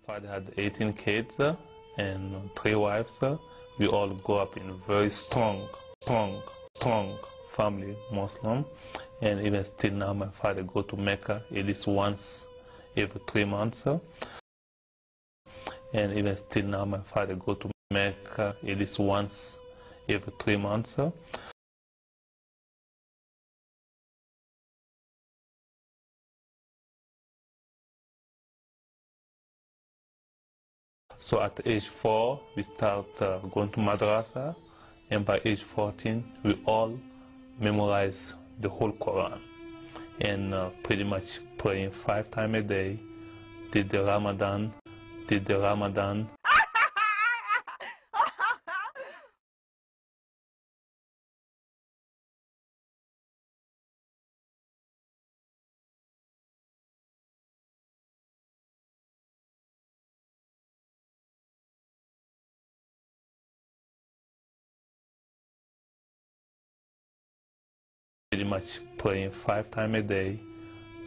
father had 18 kids and 3 wives. We all grew up in a very strong family, Muslim. And even still now, my father go to Mecca at least once every 3 months. And even still now, my father go to Mecca at least once every 3 months. So at age 4, we start going to madrasa, and by age 14, we all memorize the whole Quran, and pretty much praying 5 times a day, did the Ramadan. Pretty much praying 5 times a day,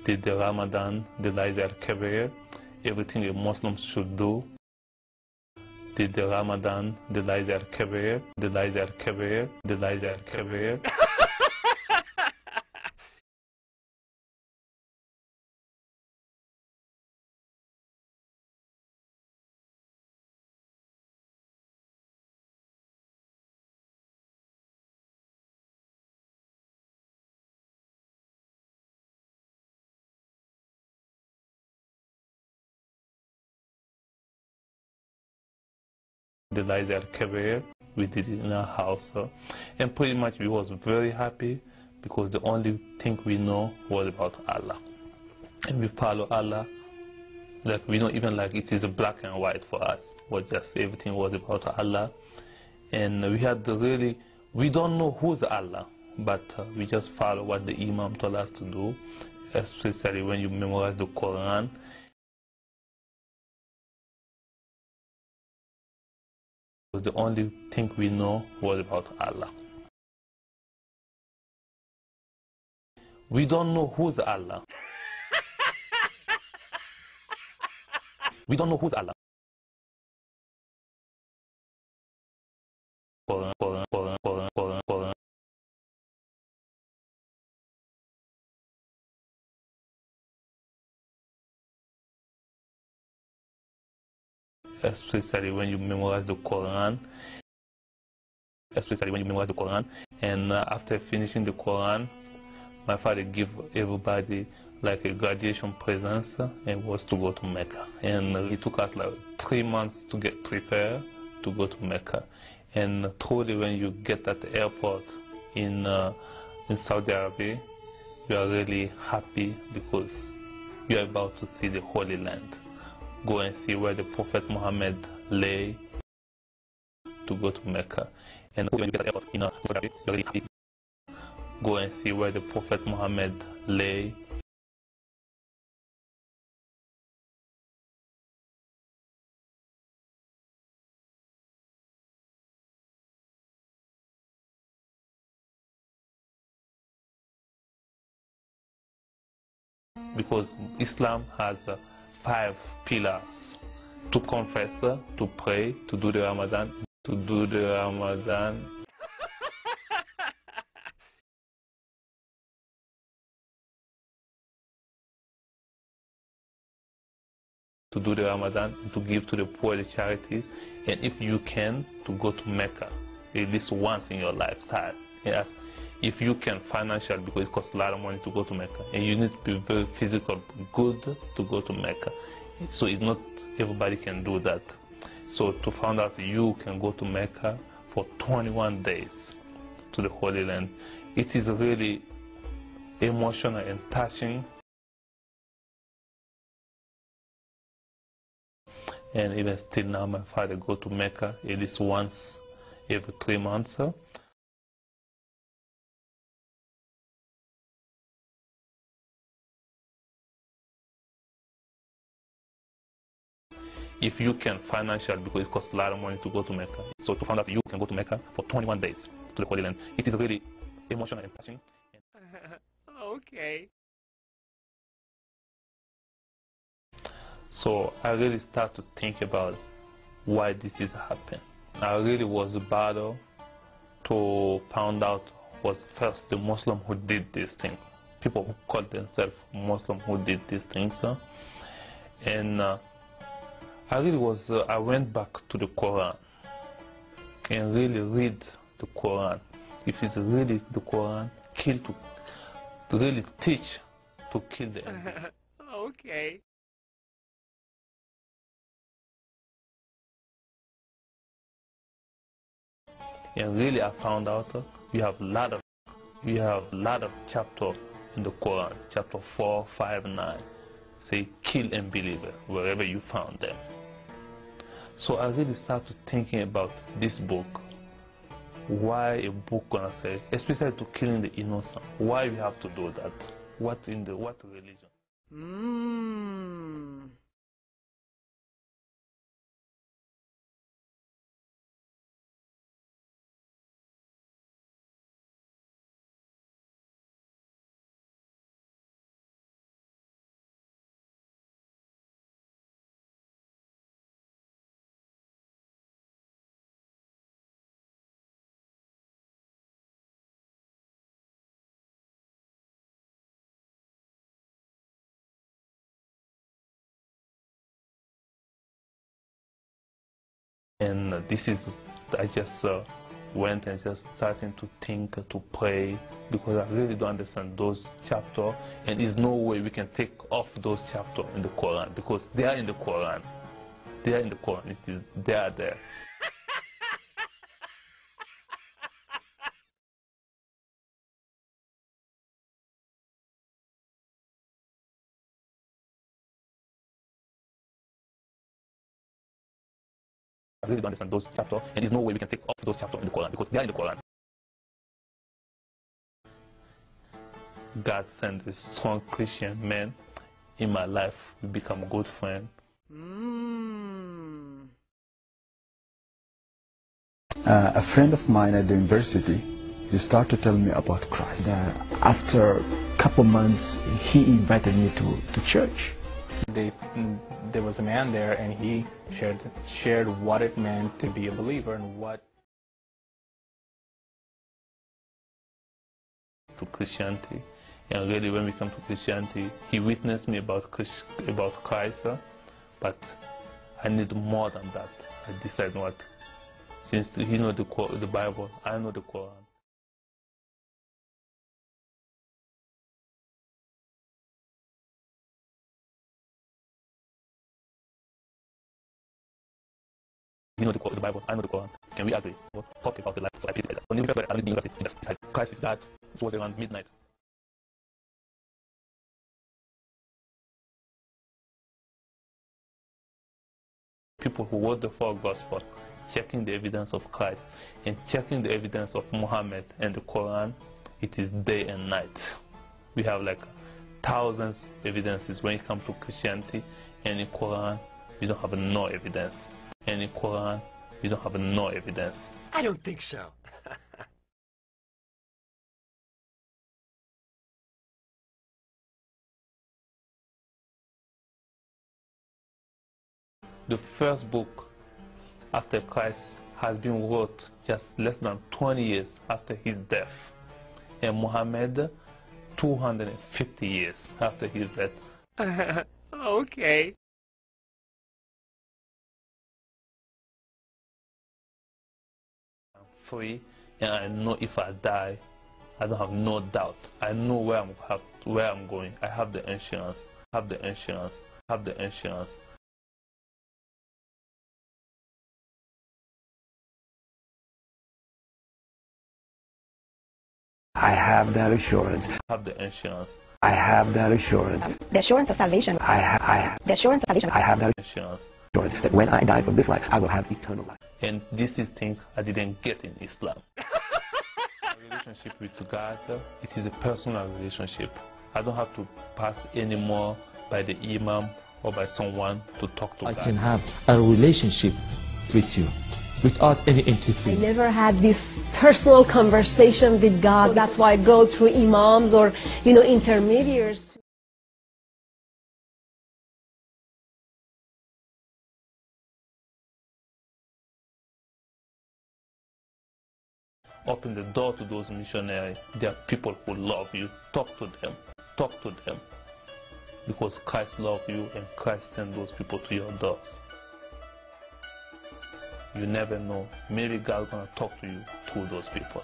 did the Ramadan, the Light al-Kabir, everything a Muslim should do, did the Ramadan, the Light al-Kabir, the Light al-Kabir, the Light al-Kabir. The Light al-Kabir, we did it in our house, and pretty much we was very happy because the only thing we know was about Allah, and we follow Allah. Like we know, even like it is black and white for us, was just everything was about Allah. And we had we don't know who's Allah, but we just follow what the Imam told us to do, especially when you memorize the Quran. The only thing we know was about Allah. We don't know who's Allah. We don't know who's Allah. Quran. Especially when you memorize the Quran. And after finishing the Quran, my father gave everybody like a graduation present, and was to go to Mecca. And it took us like 3 months to get prepared to go to Mecca. And truly, when you get at the airport in Saudi Arabia, you are really happy because you are about to see the Holy Land. Go and see where the Prophet Muhammad lay to go to Mecca. And when you get at the airport in Saudi Arabia, you are really happy. Go and see where the Prophet Muhammad lay. Because Islam has 5 pillars: to confess, to pray, to do the Ramadan, to do the Ramadan. To do the Ramadan, to give to the poor, the charities, and if you can, to go to Mecca at least once in your lifetime. Yes, if you can financially, because it costs a lot of money to go to Mecca, and you need to be very physical good to go to Mecca. So it's not everybody can do that. So to find out you can go to Mecca for 21 days to the Holy Land, it is really emotional and touching. And even still now, my father go to Mecca at least once every 3 months. If you can financially, because it costs a lot of money to go to Mecca. So to find out you can go to Mecca for 21 days to the Holy Land, it is really emotional and touching. Okay. So I really start to think about why this is happening. I really was a battle to find out was first the Muslim who did this thing. People who called themselves Muslim who did these things. And I went back to the Quran and really read the Quran. If it's really the Quran, to really teach to kill the enemy. Okay. And really I found out we have a lot of chapters in the Quran, chapter 4, 5, 9, say kill and believe wherever you found them. So I really started thinking about this book. Why a book gonna say, especially to killing the innocent, why we have to do that? What religion? And I just went and just starting to think, to pray, because I really don't understand those chapters, and there's no way we can take off those chapters in the Quran, because they are in the Quran. They are in the Quran. They are there. I really don't understand those chapters, and there's no way we can take off those chapters in the Quran, because they are in the Quran. God sent a strong Christian man in my life. We become good friends. A friend of mine at the university, he started to tell me about Christ. After a couple months, he invited me to church. There was a man there, and he shared what it meant to be a believer and what. To Christianity, and really when we come to Christianity, he witnessed me about Christ, but I need more than that. I decided what, since he knows the Bible, I know the Quran. You know the Bible, I know the Quran. Can we agree? Talk about the life. So I did that. When we first went to university, Christ is God. It was around midnight. People who wrote the four Gospels, checking the evidence of Christ and checking the evidence of Muhammad and the Quran, it is day and night. We have like thousands of evidences when it comes to Christianity, and in Quran, we don't have no evidence. And in Quran, we don't have no evidence. I don't think so. The first book after Christ has been wrote just less than 20 years after his death, and Muhammad 250 years after his death. Okay. I'm free, and I know if I die, I don't have no doubt. I know where I'm going. I have the insurance. Have the insurance. Have the insurance. I have that assurance. Have the insurance. I have that assurance. The assurance of salvation. I have The assurance of salvation. I have that Insurance. assurance that when I die from this life, I will have eternal life. And this is thing I didn't get in Islam. My relationship with God, it is a personal relationship. I don't have to pass anymore by the Imam or by someone to talk to I God. can have a relationship with you without any interference. I never had this personal conversation with God. That's why I go through imams or, intermediaries. open the door to those missionaries. There are people who love you. Talk to them. Talk to them. Because Christ loves you and Christ sent those people to your doors. You never know. Maybe God's going to talk to you through those people.